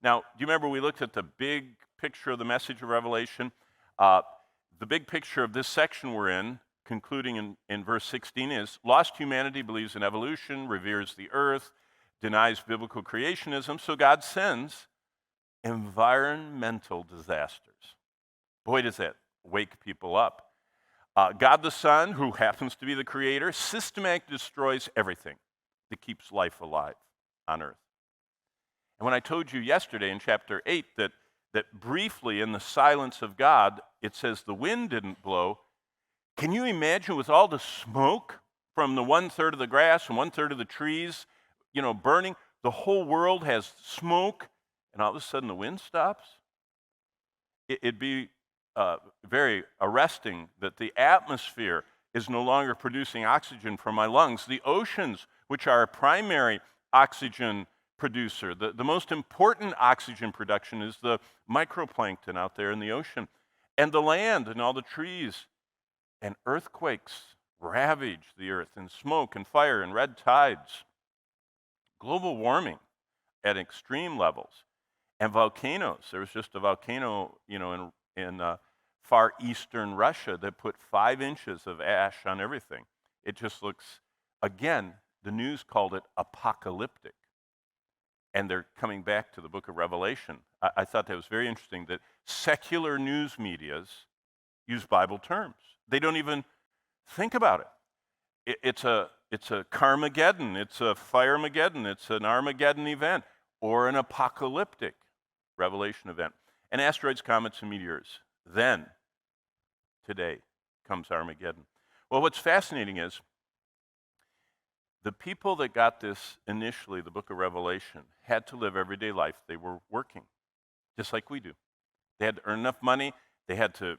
Now, do you remember we looked at the big picture of the message of Revelation? Uh, the big picture of this section we're in, concluding in verse 16, is lost humanity believes in evolution, reveres the earth, denies biblical creationism, so God sends environmental disasters. Boy, does that wake people up. God the Son, who happens to be the creator, systematically destroys everything that keeps life alive on earth. And when I told you yesterday in chapter 8 that briefly in the silence of God, it says the wind didn't blow, can you imagine with all the smoke from the 1/3 of the grass and 1/3 of the trees, burning, the whole world has smoke, and all of a sudden the wind stops? It'd be very arresting that the atmosphere is no longer producing oxygen for my lungs. The oceans, which are a primary oxygen producer, the most important oxygen production is the microplankton out there in the ocean. And the land and all the trees, and earthquakes ravage the earth, and smoke and fire and red tides. Global warming at extreme levels. And volcanoes. There was just a volcano, in far eastern Russia that put 5 inches of ash on everything. It just looks, again, the news called it apocalyptic. And they're coming back to the book of Revelation. I thought that was very interesting that secular news medias use Bible terms. They don't even think about it. It's a Carmageddon, it's a Firemageddon, it's an Armageddon event, or an apocalyptic Revelation event. And asteroids, comets, and meteors. Then, today, comes Armageddon. Well, what's fascinating is the people that got this initially, the book of Revelation, had to live everyday life. They were working, just like we do. They had to earn enough money. They had to,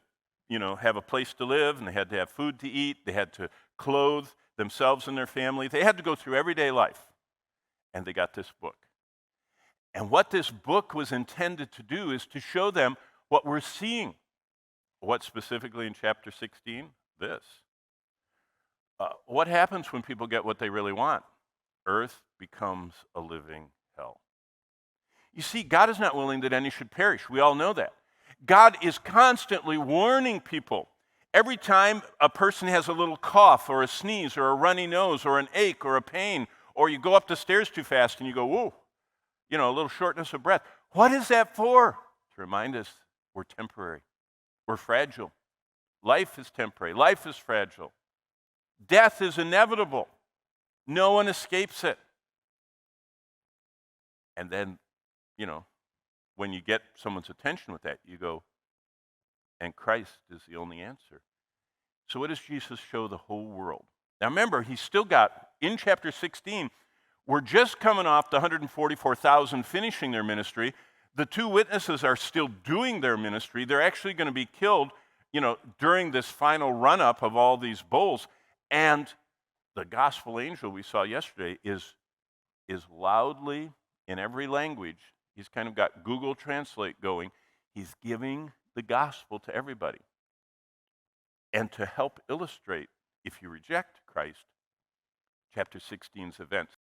have a place to live, and they had to have food to eat. They had to clothe themselves and their family. They had to go through everyday life. And they got this book. And what this book was intended to do is to show them what we're seeing. What specifically in chapter 16? This. What happens when people get what they really want? Earth becomes a living hell. You see, God is not willing that any should perish. We all know that. God is constantly warning people. Every time a person has a little cough or a sneeze or a runny nose or an ache or a pain, or you go up the stairs too fast and you go, whoa, a little shortness of breath. What is that for? To remind us we're temporary. We're fragile. Life is temporary. Life is fragile. Death is inevitable. No one escapes it. And then, when you get someone's attention with that, you go, and Christ is the only answer. So what does Jesus show the whole world? Now remember, he's still got, in chapter 16, we're just coming off the 144,000 finishing their ministry. The 2 witnesses are still doing their ministry. They're actually going to be killed, during this final run-up of all these bowls. And the gospel angel we saw yesterday is loudly, in every language, he's kind of got Google Translate going. He's giving the gospel to everybody. And to help illustrate, if you reject Christ, chapter 16's events.